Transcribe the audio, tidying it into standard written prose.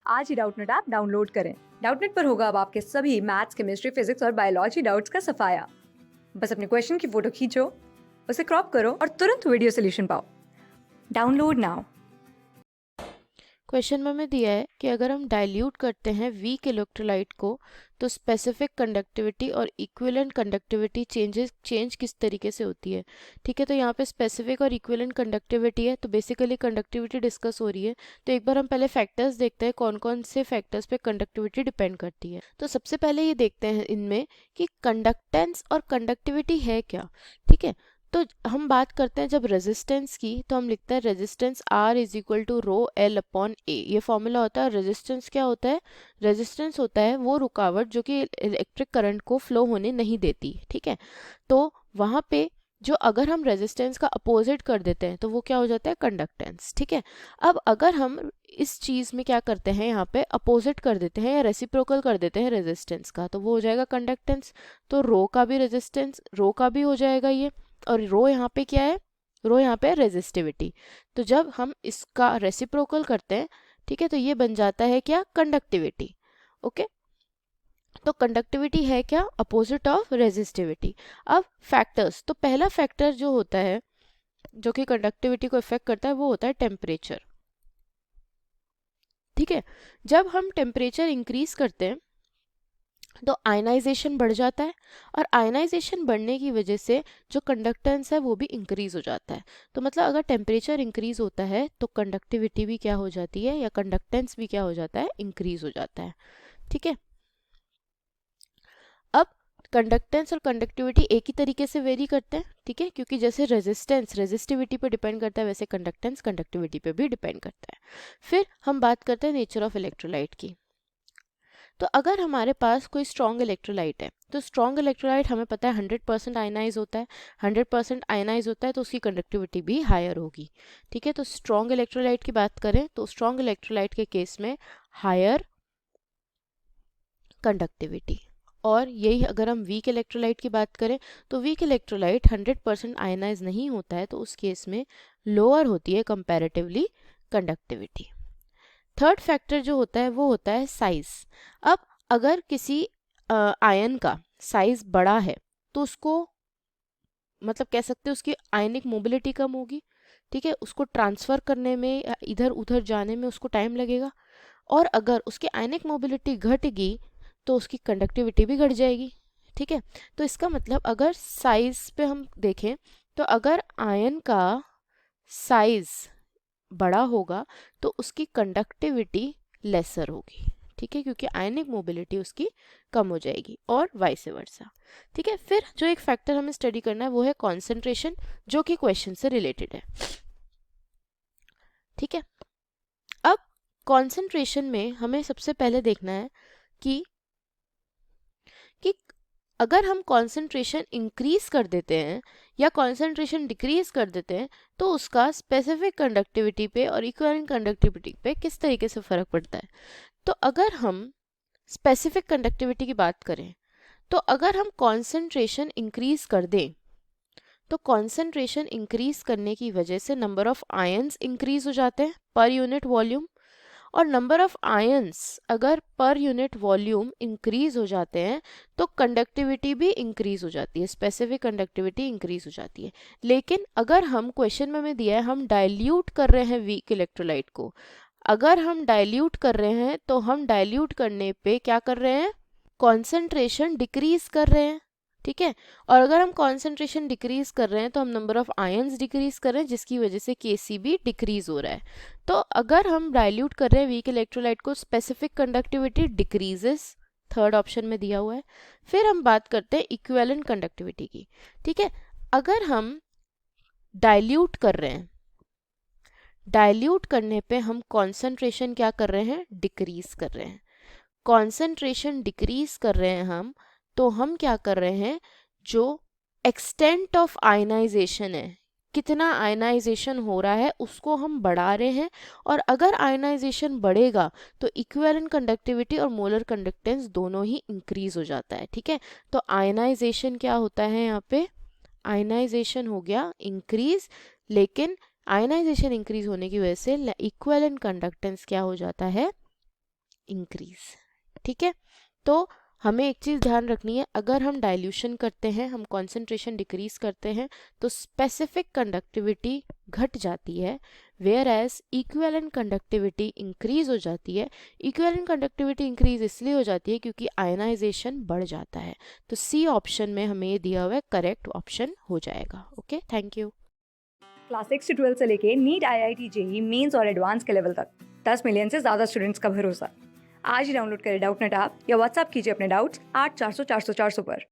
आज ही Doubtnut app download करें। Doubtnut पर होगा अब आपके सभी मैथ्स, केमिस्ट्री, फिजिक्स और बायोलॉजी डाउट्स का सफाया। बस अपने क्वेश्चन की फोटो खींचो, उसे क्रॉप करो और तुरंत वीडियो सोल्यूशन पाओ। Download now. क्वेश्चन में हमें दिया है कि अगर हम डाइल्यूट करते हैं वीक इलेक्ट्रोलाइट को तो स्पेसिफिक कंडक्टिविटी और इक्विवेलेंट कंडक्टिविटी चेंज किस तरीके से होती है। ठीक है, तो यहाँ पे स्पेसिफिक और इक्विवेलेंट कंडक्टिविटी है, तो बेसिकली कंडक्टिविटी डिस्कस हो रही है। तो एक बार हम पहले फैक्टर्स देखते हैं, कौन कौन से फैक्टर्स पे कंडक्टिविटी डिपेंड करती है। तो सबसे पहले ये देखते हैं इनमें कि कंडक्टेंस और कंडक्टिविटी है क्या। ठीक है, तो हम बात करते हैं जब रेजिस्टेंस की, तो हम लिखते हैं resistance R is equal to rho L upon A। ये फॉर्मूला होता है। रेजिस्टेंस क्या होता है? रेजिस्टेंस होता है वो रुकावट जो कि इलेक्ट्रिक करंट को फ्लो होने नहीं देती। ठीक है, तो वहाँ पे जो अगर हम रेजिस्टेंस का अपोजिट कर देते हैं तो वो क्या हो जाता है? कंडक्टेंस। ठीक है, अब अगर हम इस चीज़ में क्या करते हैं, यहाँ पे अपोजिट कर देते हैं या रेसिप्रोकल कर देते हैं रेजिस्टेंस का, तो वो हो जाएगा कंडक्टेंस। तो रो का भी रेजिस्टेंस रो का भी हो जाएगा ये, और रो यहाँ पे क्या है? रो यहाँ पे रेजिस्टिविटी। तो जब हम इसका रेसिप्रोकल करते हैं, ठीक है, तो ये बन जाता है क्या? कंडक्टिविटी। ओके, तो कंडक्टिविटी है क्या? Opposite of resistivity. अब फैक्टर्स, तो पहला फैक्टर जो होता है जो कि कंडक्टिविटी को इफेक्ट करता है वो होता है टेम्परेचर। ठीक है, जब हम टेम्परेचर इंक्रीज करते हैं तो आयनाइजेशन बढ़ जाता है, और आयनाइजेशन बढ़ने की वजह से जो कंडक्टेंस है वो भी इंक्रीज हो जाता है। तो मतलब अगर टेम्परेचर इंक्रीज होता है तो कंडक्टिविटी भी क्या हो जाती है, या कंडक्टेंस भी क्या हो जाता है? इंक्रीज हो जाता है। ठीक है, अब कंडक्टेंस और कंडक्टिविटी एक ही तरीके से वेरी करते हैं। ठीक है, क्योंकि जैसे रेजिस्टेंस रेजिस्टिविटी पे डिपेंड करता है, वैसे कंडक्टेंस कंडक्टिविटी पे भी डिपेंड करता है। फिर हम बात करते हैं नेचर ऑफ इलेक्ट्रोलाइट की। तो अगर हमारे पास कोई स्ट्रॉन्ग इलेक्ट्रोलाइट है, तो स्ट्रॉन्ग इलेक्ट्रोलाइट हमें पता है 100% आयनाइज होता है। 100% आयनाइज होता है तो उसकी कंडक्टिविटी भी हायर होगी। ठीक है, तो स्ट्रॉन्ग इलेक्ट्रोलाइट की बात करें तो स्ट्रॉन्ग इलेक्ट्रोलाइट के केस में हायर कंडक्टिविटी। और यही अगर हम वीक इलेक्ट्रोलाइट की बात करें तो वीक इलेक्ट्रोलाइट 100% आयनाइज नहीं होता है, तो उस केस में लोअर होती है कंपैरेटिवली कंडक्टिविटी। थर्ड फैक्टर जो होता है वो होता है साइज। अब अगर किसी आयन का साइज बड़ा है तो उसको मतलब कह सकते हैं उसकी आयनिक मोबिलिटी कम होगी। ठीक है, उसको ट्रांसफर करने में या इधर उधर जाने में उसको टाइम लगेगा। और अगर उसकी आयनिक मोबिलिटी घटेगी तो उसकी कंडक्टिविटी भी घट जाएगी। ठीक है, तो इसका मतलब अगर साइज पे हम देखें तो अगर आयन का साइज बड़ा होगा तो उसकी कंडक्टिविटी लेसर होगी। ठीक है, क्योंकि आयनिक मोबिलिटी उसकी कम हो जाएगी, और वाइस वर्सा। ठीक है, फिर जो एक फैक्टर हमें स्टडी करना है वो है कॉन्सेंट्रेशन, जो कि क्वेश्चन से रिलेटेड है। ठीक है, अब कॉन्सेंट्रेशन में हमें सबसे पहले देखना है कि अगर हम कॉन्सेंट्रेशन इंक्रीज कर देते हैं या कॉन्सेंट्रेशन डिक्रीज कर देते हैं तो उसका स्पेसिफिक कंडक्टिविटी पे और इक्विवेलेंट कंडक्टिविटी पे किस तरीके से फर्क पड़ता है। तो अगर हम स्पेसिफिक कंडक्टिविटी की बात करें तो अगर हम कॉन्सेंट्रेशन इंक्रीज कर दें तो कॉन्सेंट्रेशन इंक्रीज करने की वजह से नंबर ऑफ आयंस इंक्रीज हो जाते हैं पर यूनिट वॉल्यूम, और नंबर ऑफ आयंस अगर पर यूनिट वॉल्यूम इंक्रीज हो जाते हैं तो कंडक्टिविटी भी इंक्रीज हो जाती है, स्पेसिफिक कंडक्टिविटी इंक्रीज हो जाती है। लेकिन अगर हम क्वेश्चन में हमें दिया है हम डाइल्यूट कर रहे हैं वीक इलेक्ट्रोलाइट को, अगर हम डाइल्यूट कर रहे हैं तो हम डाइल्यूट करने पे क्या कर रहे हैं? कॉन्सेंट्रेशन डिक्रीज कर रहे हैं। ठीक है, और अगर हम कॉन्सेंट्रेशन डिक्रीज कर रहे हैं तो हम नंबर ऑफ आयंस डिक्रीज कर रहे हैं, जिसकी वजह से केसीबी डिक्रीज हो रहा है। तो अगर हम डाइल्यूट कर रहे हैं वीक इलेक्ट्रोलाइट को, specific conductivity decreases, third option में दिया हुआ है। फिर हम बात करते हैं इक्विवेलेंट कंडक्टिविटी की। ठीक है, अगर हम डाइल्यूट कर रहे हैं, डाइल्यूट करने पे हम कॉन्सेंट्रेशन क्या कर रहे हैं? डिक्रीज कर रहे हैं। कॉन्सेंट्रेशन डिक्रीज कर रहे हैं हम, तो हम क्या कर रहे हैं? जो एक्सटेंट ऑफ आयनाइजेशन है, कितना आयनाइजेशन हो रहा है उसको हम बढ़ा रहे हैं। और अगर आयनाइजेशन बढ़ेगा तो इक्विवेलेंट कंडक्टिविटी और मोलर कंडक्टेंस दोनों ही इंक्रीज हो जाता है। ठीक है, तो आयनाइजेशन क्या होता है यहाँ पे? आयनाइजेशन हो गया इंक्रीज, लेकिन आयनाइजेशन इंक्रीज होने की वजह से इक्विवेलेंट कंडक्टेंस क्या हो जाता है? इंक्रीज। ठीक है, तो हमें एक चीज़ ध्यान रखनी है, अगर हम डाइल्यूशन करते हैं, हम कॉन्सेंट्रेशन डिक्रीज करते हैं तो स्पेसिफिक कंडक्टिविटी घट जाती है, whereas equivalent conductivity increase हो जाती है। इक्विवेलेंट कंडक्टिविटी इंक्रीज इसलिए हो जाती है क्योंकि आयनाइजेशन बढ़ जाता है। तो सी ऑप्शन में हमें ये दिया हुआ है, करेक्ट ऑप्शन हो जाएगा। Okay, thank you. क्लास 6 से 12 से लेके नीट, IIT, जेई मेंस और एडवांस के लेवल तक 10 मिलियन से ज़्यादा स्टूडेंट्स का भरोसा। आज ही डाउनलोड करें डाउटनेट ऐप या व्हाट्सएप कीजिए अपने डाउट्स 8400 400 400 पर।